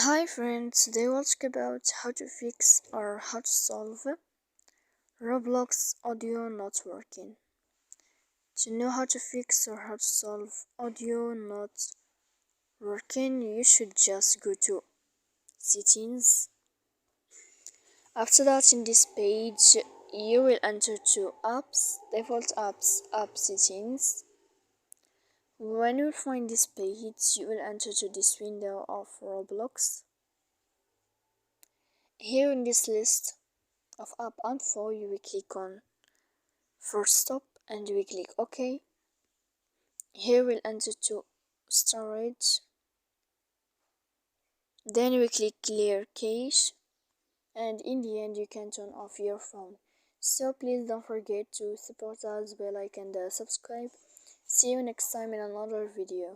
Hi friends, today we'll talk about how to fix or how to solve Roblox audio not working. To know how to fix or how to solve audio not working, you should just go to settings. After that, in this page, you will enter to apps, default apps, app settings. When you find this page, you will enter to this window of Roblox. Here in this list of app info, you will click on first stop and we click OK. Here we'll enter to storage, then we click clear cache, and in the end you can turn off your phone. So please don't forget to support us by like and subscribe. See you next time in another video.